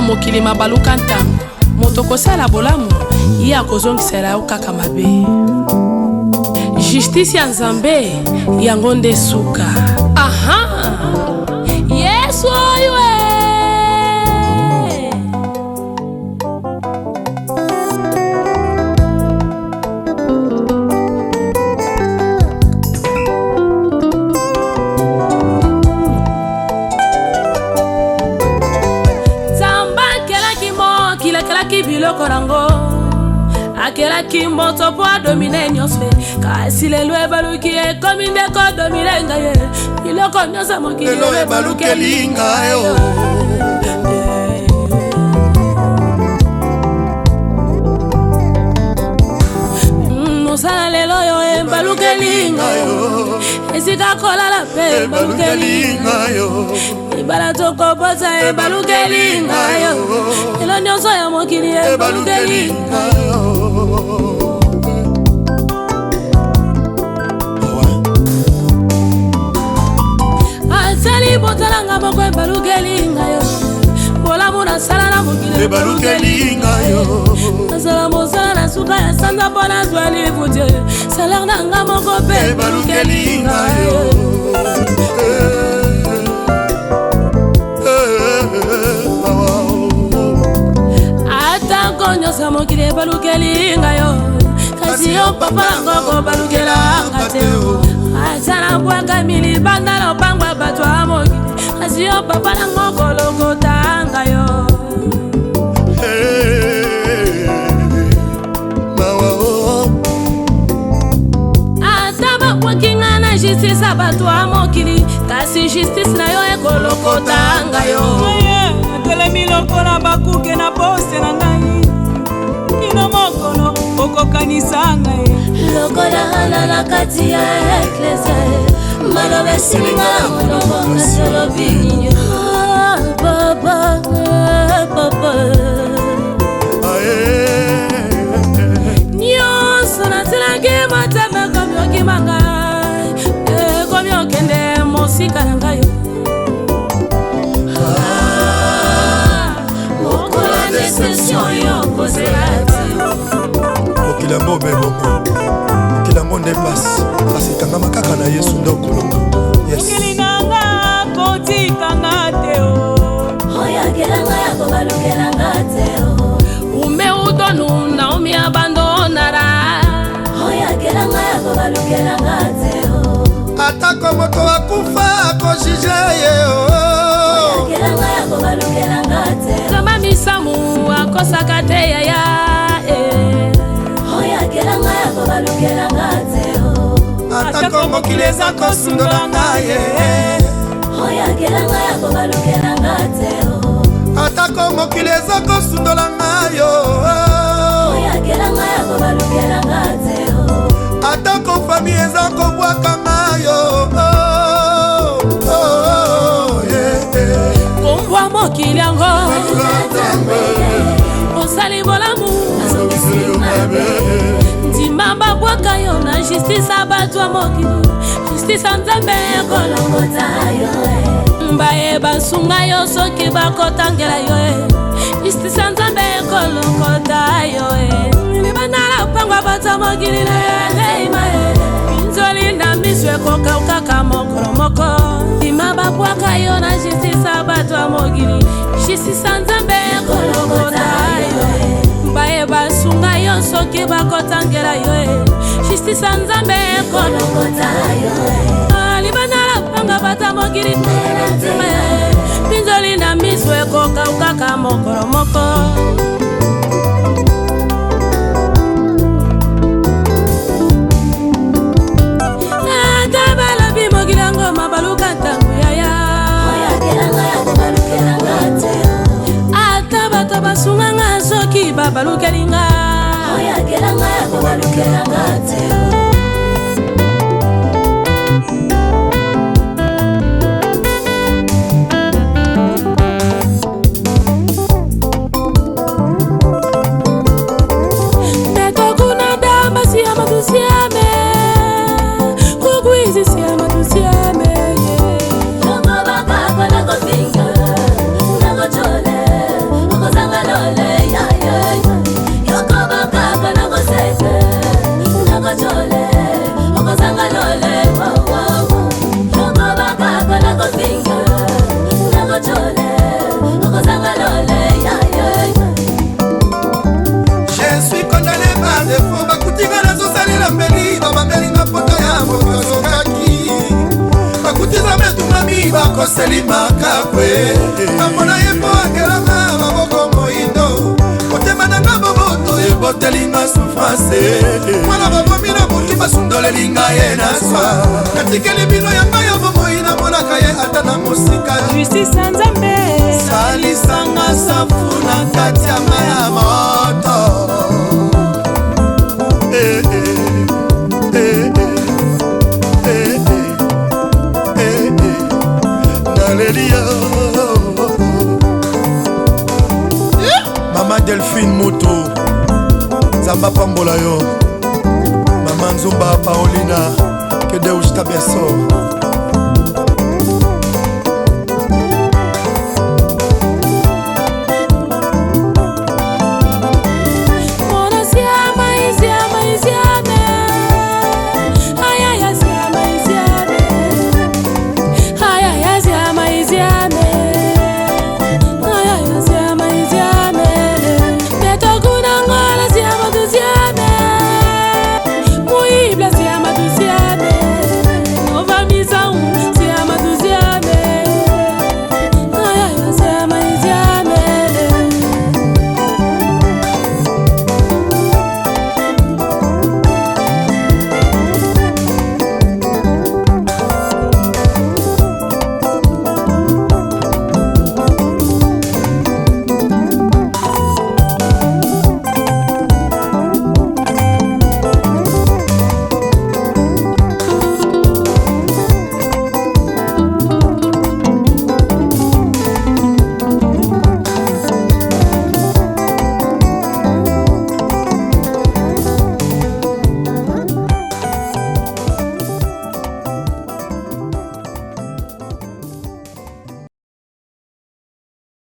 mokili mabaluka ntango moto kosala bolamu ye akozongisela yo kaka mabe. Justice ya Nzambe yango nde suka. Aha, Yesu oyo biloko nango akelaki moto po adomine nyonso kasi lelo ebaluki ekomi ndeko domine ngai biloko nyonso mokili lelo ebalukeli ngai mosala lelo yo ebalukeli ngai esika kolala pe ebalukeli ngai ibala toko boza ebalukeli ngai elo nyonso ya mokili ebalukeli ngai asali botalanga moko ebalukeli ngai bolamu nasala na mokili ebalukeli ngai nasala mosala na suka ya sanza mpo nazwa livudie salaire nanga moko mpe ebalukeli ngai nyonso mokili ebalukeli ngai kasi yo papa nango kobalukelanga te asala bwaka milibanda lopangwa bato ya mokili kasi yo papa nango kolokota ngai ata bakwakinga na justice ya bato ya mokili kasi justice na yo ekolokota ngai atelemi lokola bakuke na poste na ngai kino mokolo okokanisa ngai lokola hana na kati ya eklesia maloba esilinga na monoko kasi olobi papa papa nyonso nasilaki mateme komi okimanga komi okende mosika na ngai mokola deception yo kozelati okilango beboko okilango nde pasi kasi kangama kaka na Yesu nde okolonga mokili nanga kotikanga te oyakelanga ya kobalukelanga te ume udonu Naomi abandonara oyakelanga ya kobalukelanga te atako moto akufa akojije ye oyakelanga ya kobalukelanga te kama misamu akosaka te yaya oyakelanga ya kobalukelanga te atako mokili eza kosundola ngai oyakelanga ya kobalukelanga te atako mokili eza kosundola ngai oyakelanga ya kobalukelanga te atako fami eza kobwaka ngai kombwa mokili yango osali bolamu ndima babwaka yo na justice ya bato ya mokili justice ya Nzambe ekolokota yo bayeba nsunga yo soki bakotangela yo justice ya Nzambe ekolokota yo libanda na pangwa bato ya mokili na yeima pinzoli na miso ekokaukaka mokolo moko ndima babwaka yo na justice ya bato ya mokili justice ya Nzambe ekolokota yo bayeba sunga yo soki bakotangela yo justice ya Nzambe ekolokota yo libanda la panga bata mokili pinzoli na miso ekokaukaka mokolo moko ata balobi mokili yango mabaluka ntango yaya oyakelanga ya kobalukelanga te ata bato basunganga soki babalukelinga oyakelanga ya kobalukelanga te nekokuna damba siya matusiame kukuizi siya matusiame akoseli makakwe amona ye mpo akelanga maboko moindo motema nanga boboto ebotelinga souffrance mwana babomi na moki basundolelinga ye na swa natikeli bino yanga ya bomoi namonaka ye ata na mosika justice ya nzambe salisanga safu na kati ya mai ya moto nalelia mama Delphine Moto Zamba pambola yo Mama Nzumba Paolina que Deus te abençoe.